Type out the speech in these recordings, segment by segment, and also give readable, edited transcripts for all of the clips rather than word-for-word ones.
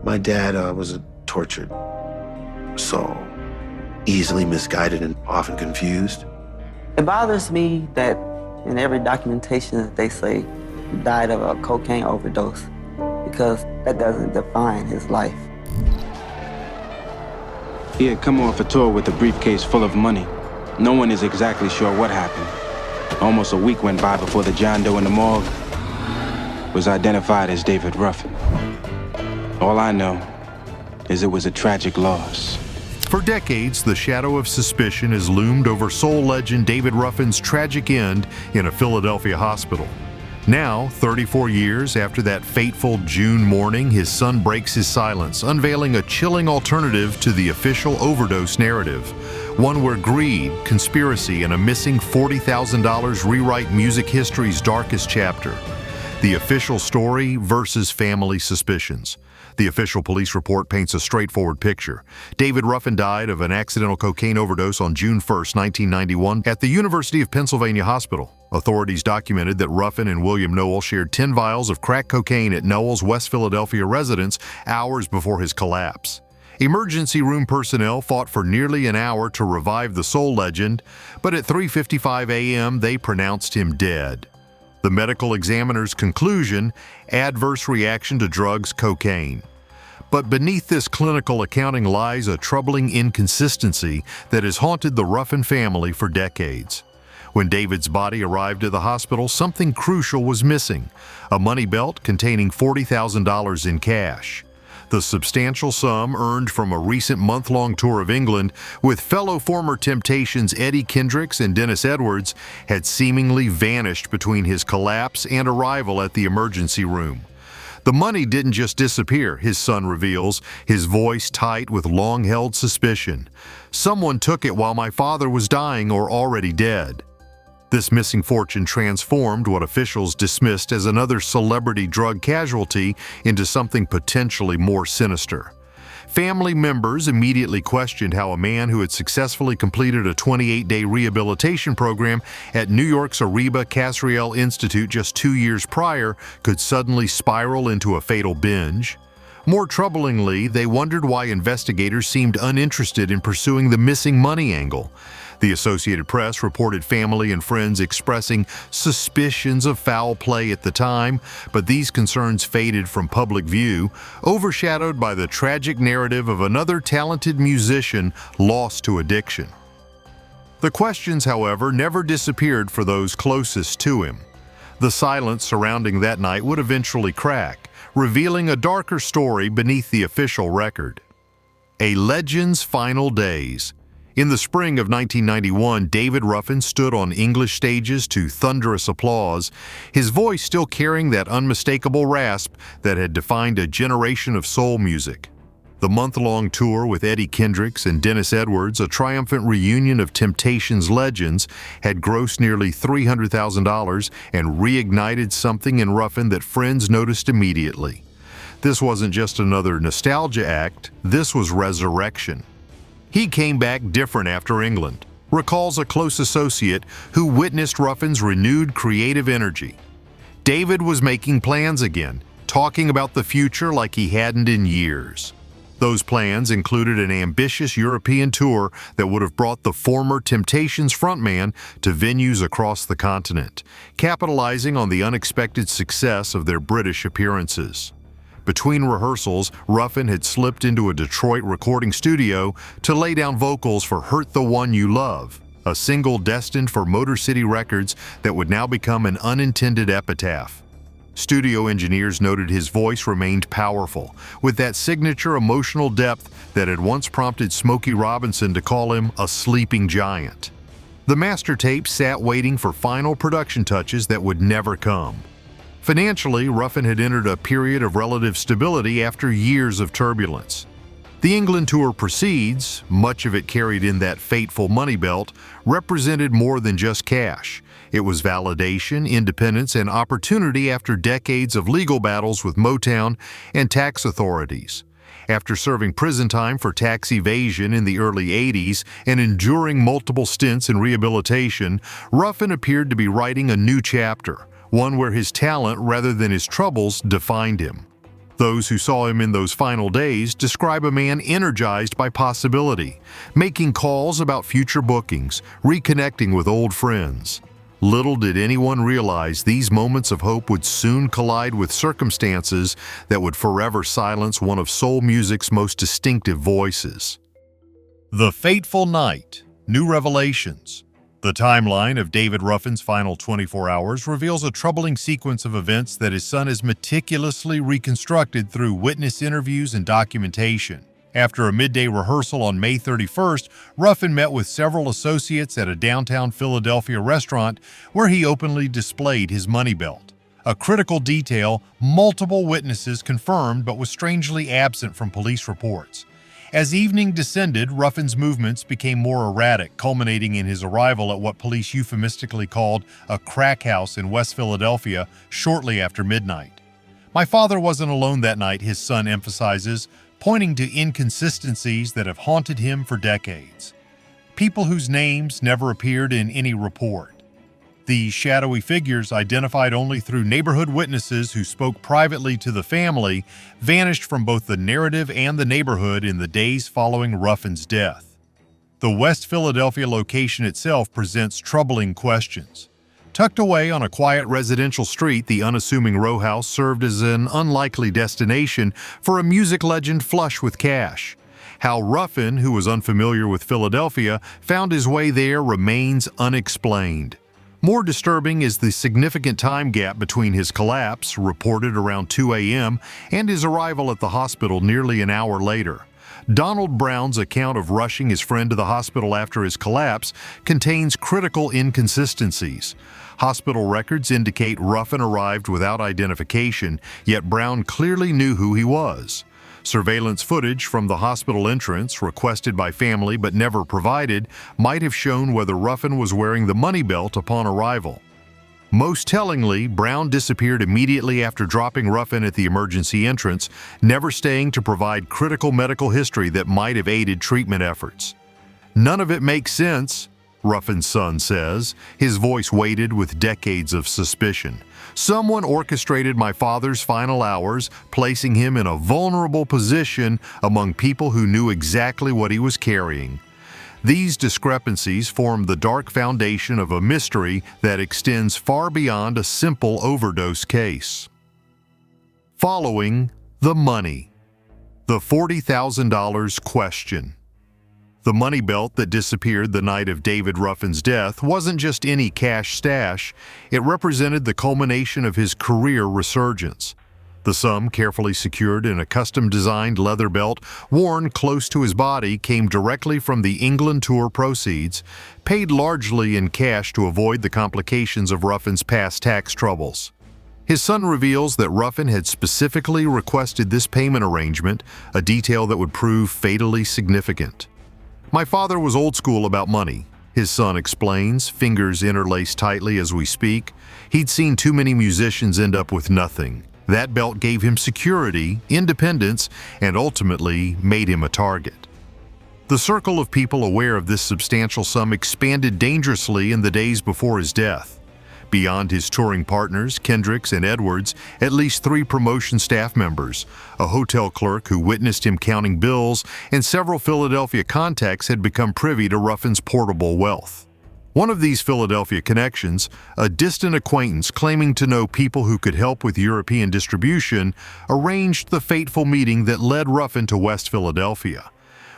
My dad was a tortured soul, easily misguided and often confused. It bothers me that in every documentation that they say he died of a cocaine overdose, because that doesn't define his life. He had come off a tour with a briefcase full of money. No one is exactly sure what happened. Almost a week went by before the John Doe in the morgue was identified as David Ruffin. All I know is it was a tragic loss. For decades, the shadow of suspicion has loomed over soul legend David Ruffin's tragic end in a Philadelphia hospital. Now, 34 years after that fateful June morning, his son breaks his silence, unveiling a chilling alternative to the official overdose narrative. One where greed, conspiracy, and a missing $40,000 rewrite music history's darkest chapter. The official story versus family suspicions. The official police report paints a straightforward picture. David Ruffin died of an accidental cocaine overdose on June 1, 1991, at the University of Pennsylvania Hospital. Authorities documented that Ruffin and William Noel shared 10 vials of crack cocaine at Noel's West Philadelphia residence hours before his collapse. Emergency room personnel fought for nearly an hour to revive the soul legend, but at 3:55 a.m. they pronounced him dead. The medical examiner's conclusion: adverse reaction to drugs, cocaine. But beneath this clinical accounting lies a troubling inconsistency that has haunted the Ruffin family for decades. When David's body arrived at the hospital, something crucial was missing: a money belt containing $40,000 in cash. The substantial sum earned from a recent month-long tour of England with fellow former Temptations Eddie Kendricks and Dennis Edwards had seemingly vanished between his collapse and arrival at the emergency room. The money didn't just disappear, his son reveals, his voice tight with long-held suspicion. Someone took it while my father was dying or already dead. This missing fortune transformed what officials dismissed as another celebrity drug casualty into something potentially more sinister. Family members immediately questioned how a man who had successfully completed a 28-day rehabilitation program at New York's Ariba Casriel Institute just 2 years prior could suddenly spiral into a fatal binge. More troublingly, they wondered why investigators seemed uninterested in pursuing the missing money angle. The Associated Press reported family and friends expressing suspicions of foul play at the time, but these concerns faded from public view, overshadowed by the tragic narrative of another talented musician lost to addiction. The questions, however, never disappeared for those closest to him. The silence surrounding that night would eventually crack, revealing a darker story beneath the official record. A legend's final days. In the spring of 1991, David Ruffin stood on English stages to thunderous applause, his voice still carrying that unmistakable rasp that had defined a generation of soul music. The month-long tour with Eddie Kendricks and Dennis Edwards, a triumphant reunion of Temptations legends, had grossed nearly $300,000 and reignited something in Ruffin that friends noticed immediately. This wasn't just another nostalgia act, this was resurrection. He came back different after England, recalls a close associate who witnessed Ruffin's renewed creative energy. David was making plans again, talking about the future like he hadn't in years. Those plans included an ambitious European tour that would have brought the former Temptations frontman to venues across the continent, capitalizing on the unexpected success of their British appearances. Between rehearsals, Ruffin had slipped into a Detroit recording studio to lay down vocals for Hurt the One You Love, a single destined for Motor City Records that would now become an unintended epitaph. Studio engineers noted his voice remained powerful, with that signature emotional depth that had once prompted Smokey Robinson to call him a sleeping giant. The master tape sat waiting for final production touches that would never come. Financially, Ruffin had entered a period of relative stability after years of turbulence. The England tour proceeds, much of it carried in that fateful money belt, represented more than just cash. It was validation, independence, and opportunity after decades of legal battles with Motown and tax authorities. After serving prison time for tax evasion in the early 80s and enduring multiple stints in rehabilitation, Ruffin appeared to be writing a new chapter, one where his talent rather than his troubles defined him. Those who saw him in those final days describe a man energized by possibility, making calls about future bookings, reconnecting with old friends. Little did anyone realize these moments of hope would soon collide with circumstances that would forever silence one of soul music's most distinctive voices. The Fateful Night, New Revelations. The timeline of David Ruffin's final 24 hours reveals a troubling sequence of events that his son has meticulously reconstructed through witness interviews and documentation. After a midday rehearsal on May 31st, Ruffin met with several associates at a downtown Philadelphia restaurant where he openly displayed his money belt. A critical detail multiple witnesses confirmed but was strangely absent from police reports. As evening descended, Ruffin's movements became more erratic, culminating in his arrival at what police euphemistically called a crack house in West Philadelphia shortly after midnight. My father wasn't alone that night, his son emphasizes, pointing to inconsistencies that have haunted him for decades. People whose names never appeared in any report. The shadowy figures, identified only through neighborhood witnesses who spoke privately to the family, vanished from both the narrative and the neighborhood in the days following Ruffin's death. The West Philadelphia location itself presents troubling questions. Tucked away on a quiet residential street, the unassuming row house served as an unlikely destination for a music legend flush with cash. How Ruffin, who was unfamiliar with Philadelphia, found his way there remains unexplained. More disturbing is the significant time gap between his collapse, reported around 2 a.m., and his arrival at the hospital nearly an hour later. Donald Brown's account of rushing his friend to the hospital after his collapse contains critical inconsistencies. Hospital records indicate Ruffin arrived without identification, yet Brown clearly knew who he was. Surveillance footage from the hospital entrance, requested by family but never provided, might have shown whether Ruffin was wearing the money belt upon arrival. Most tellingly, Brown disappeared immediately after dropping Ruffin at the emergency entrance, never staying to provide critical medical history that might have aided treatment efforts. "None of it makes sense," Ruffin's son says, his voice weighted with decades of suspicion. "Someone orchestrated my father's final hours, placing him in a vulnerable position among people who knew exactly what he was carrying." These discrepancies form the dark foundation of a mystery that extends far beyond a simple overdose case. Following the money. The $40,000 question. The money belt that disappeared the night of David Ruffin's death wasn't just any cash stash, it represented the culmination of his career resurgence. The sum, carefully secured in a custom-designed leather belt worn close to his body, came directly from the England tour proceeds, paid largely in cash to avoid the complications of Ruffin's past tax troubles. His son reveals that Ruffin had specifically requested this payment arrangement, a detail that would prove fatally significant. "My father was old school about money," his son explains, fingers interlaced tightly as we speak. "He'd seen too many musicians end up with nothing. That belt gave him security, independence, and ultimately made him a target." The circle of people aware of this substantial sum expanded dangerously in the days before his death. Beyond his touring partners, Kendricks and Edwards, at least 3 promotion staff members, a hotel clerk who witnessed him counting bills, and several Philadelphia contacts had become privy to Ruffin's portable wealth. One of these Philadelphia connections, a distant acquaintance claiming to know people who could help with European distribution, arranged the fateful meeting that led Ruffin to West Philadelphia.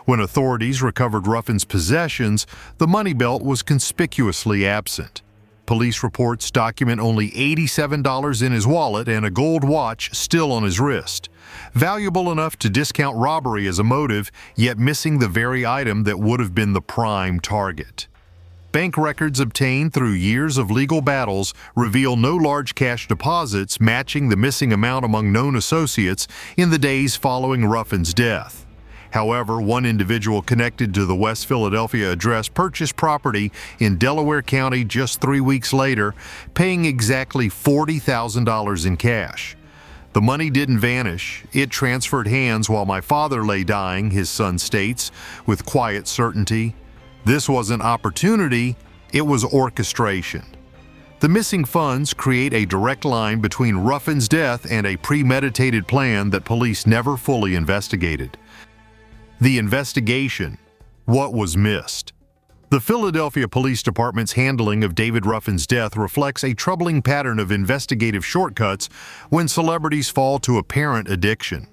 When authorities recovered Ruffin's possessions, the money belt was conspicuously absent. Police reports document only $87 in his wallet and a gold watch still on his wrist. Valuable enough to discount robbery as a motive, yet missing the very item that would have been the prime target. Bank records obtained through years of legal battles reveal no large cash deposits matching the missing amount among known associates in the days following Ruffin's death. However, one individual connected to the West Philadelphia address purchased property in Delaware County just 3 weeks later, paying exactly $40,000 in cash. The money didn't vanish. It transferred hands while my father lay dying, his son states, with quiet certainty. This wasn't opportunity, it was orchestration. The missing funds create a direct line between Ruffin's death and a premeditated plan that police never fully investigated. The investigation. What was missed? The Philadelphia Police Department's handling of David Ruffin's death reflects a troubling pattern of investigative shortcuts when celebrities fall to apparent addiction.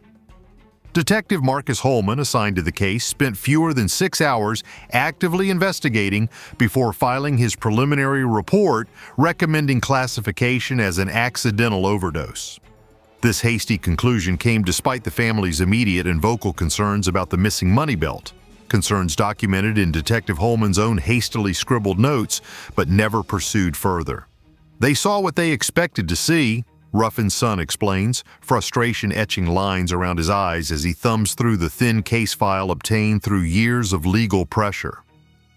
Detective Marcus Holman, assigned to the case, spent fewer than 6 hours actively investigating before filing his preliminary report recommending classification as an accidental overdose. This hasty conclusion came despite the family's immediate and vocal concerns about the missing money belt, concerns documented in Detective Holman's own hastily scribbled notes but never pursued further. They saw what they expected to see, Ruffin's son explains, frustration etching lines around his eyes as he thumbs through the thin case file obtained through years of legal pressure.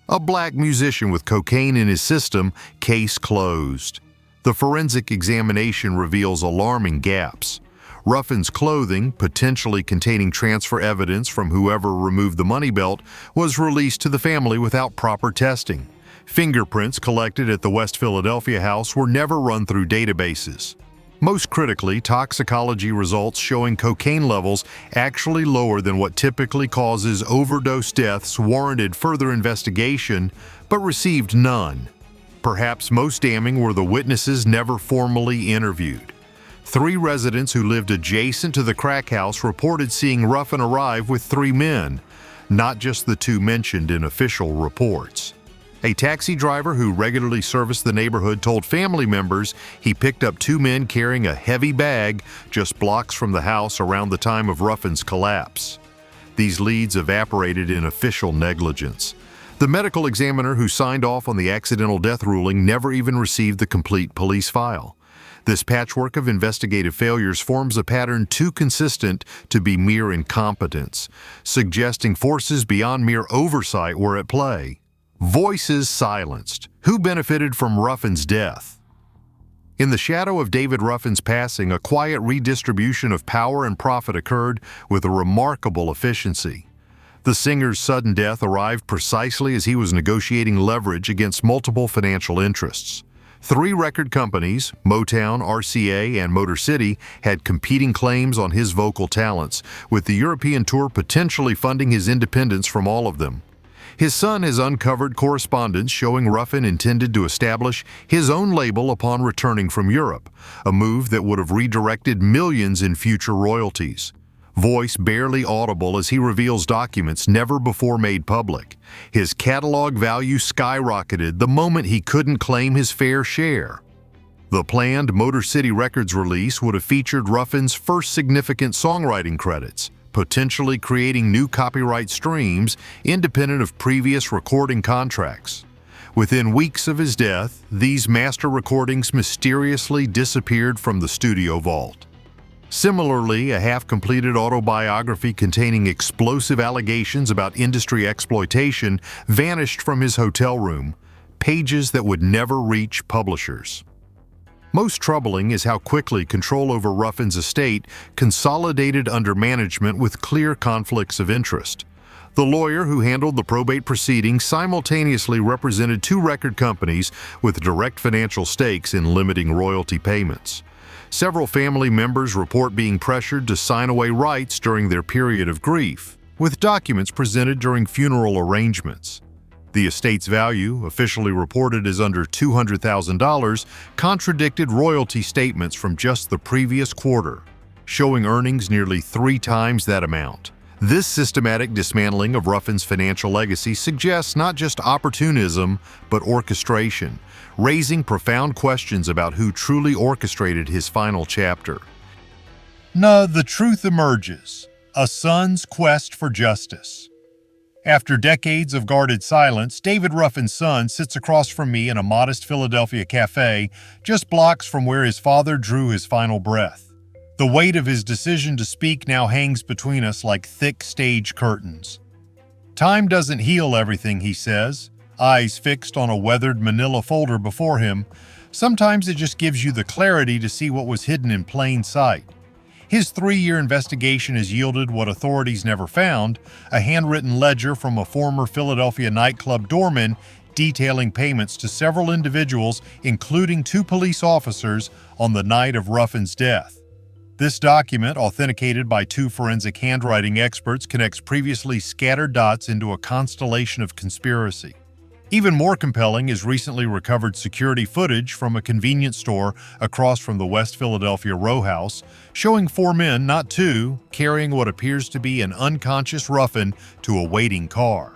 A black musician with cocaine in his system, case closed. The forensic examination reveals alarming gaps. Ruffin's clothing, potentially containing transfer evidence from whoever removed the money belt, was released to the family without proper testing. Fingerprints collected at the West Philadelphia house were never run through databases. Most critically, toxicology results showing cocaine levels actually lower than what typically causes overdose deaths warranted further investigation, but received none. Perhaps most damning were the witnesses never formally interviewed. 3 residents who lived adjacent to the crack house reported seeing Ruffin arrive with 3 men, not just the 2 mentioned in official reports. A taxi driver who regularly serviced the neighborhood told family members he picked up 2 men carrying a heavy bag just blocks from the house around the time of Ruffin's collapse. These leads evaporated in official negligence. The medical examiner who signed off on the accidental death ruling never even received the complete police file. This patchwork of investigative failures forms a pattern too consistent to be mere incompetence, suggesting forces beyond mere oversight were at play. Voices silenced. Who benefited from Ruffin's death? In the shadow of David Ruffin's passing, a quiet redistribution of power and profit occurred with a remarkable efficiency. The singer's sudden death arrived precisely as he was negotiating leverage against multiple financial interests. 3 record companies, Motown, RCA, and Motor City, had competing claims on his vocal talents, with the European tour potentially funding his independence from all of them. His son has uncovered correspondence showing Ruffin intended to establish his own label upon returning from Europe, a move that would have redirected millions in future royalties. Voice barely audible as he reveals documents never before made public. His catalog value skyrocketed the moment he couldn't claim his fair share. The planned Motor City Records release would have featured Ruffin's first significant songwriting credits, potentially creating new copyright streams independent of previous recording contracts. Within weeks of his death, these master recordings mysteriously disappeared from the studio vault. Similarly, a half-completed autobiography containing explosive allegations about industry exploitation vanished from his hotel room, pages that would never reach publishers. Most troubling is how quickly control over Ruffin's estate consolidated under management with clear conflicts of interest. The lawyer who handled the probate proceedings simultaneously represented 2 record companies with direct financial stakes in limiting royalty payments. Several family members report being pressured to sign away rights during their period of grief, with documents presented during funeral arrangements. The estate's value, officially reported as under $200,000, contradicted royalty statements from just the previous quarter, showing earnings nearly 3 times that amount. This systematic dismantling of Ruffin's financial legacy suggests not just opportunism, but orchestration, raising profound questions about who truly orchestrated his final chapter. Now, the truth emerges: a son's quest for justice. After decades of guarded silence, David Ruffin's son sits across from me in a modest Philadelphia cafe, just blocks from where his father drew his final breath. The weight of his decision to speak now hangs between us like thick stage curtains. Time doesn't heal everything, he says, eyes fixed on a weathered manila folder before him. Sometimes it just gives you the clarity to see what was hidden in plain sight. His 3-year investigation has yielded what authorities never found: a handwritten ledger from a former Philadelphia nightclub doorman detailing payments to several individuals, including 2 police officers, on the night of Ruffin's death. This document, authenticated by 2 forensic handwriting experts, connects previously scattered dots into a constellation of conspiracy. Even more compelling is recently recovered security footage from a convenience store across from the West Philadelphia row house, showing 4 men, not 2, carrying what appears to be an unconscious Ruffin to a waiting car.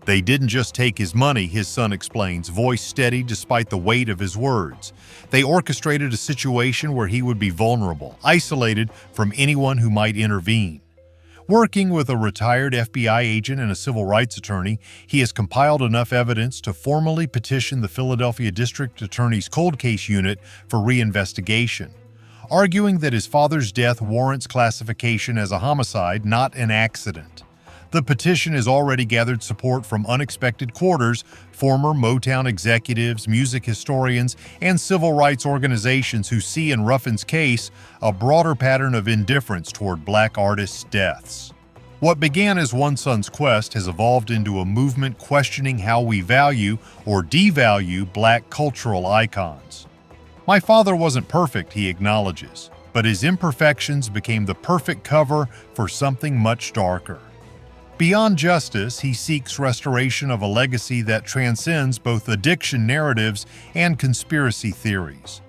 They didn't just take his money, his son explains, voice steady despite the weight of his words. They orchestrated a situation where he would be vulnerable, isolated from anyone who might intervene. Working with a retired FBI agent and a civil rights attorney, he has compiled enough evidence to formally petition the Philadelphia District Attorney's Cold Case Unit for reinvestigation, arguing that his father's death warrants classification as a homicide, not an accident. The petition has already gathered support from unexpected quarters, former Motown executives, music historians, and civil rights organizations who see in Ruffin's case a broader pattern of indifference toward Black artists' deaths. What began as one son's quest has evolved into a movement questioning how we value or devalue Black cultural icons. My father wasn't perfect, he acknowledges, but his imperfections became the perfect cover for something much darker. Beyond justice, he seeks restoration of a legacy that transcends both addiction narratives and conspiracy theories.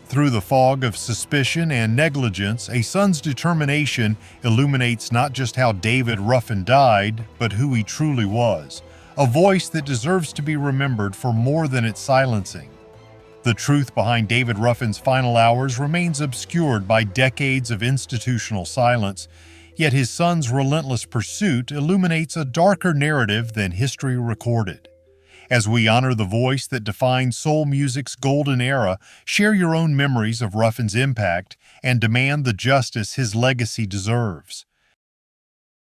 Through the fog of suspicion and negligence, a son's determination illuminates not just how David Ruffin died, but who he truly was, a voice that deserves to be remembered for more than its silencing. The truth behind David Ruffin's final hours remains obscured by decades of institutional silence, yet his son's relentless pursuit illuminates a darker narrative than history recorded. As we honor the voice that defined soul music's golden era, share your own memories of Ruffin's impact and demand the justice his legacy deserves.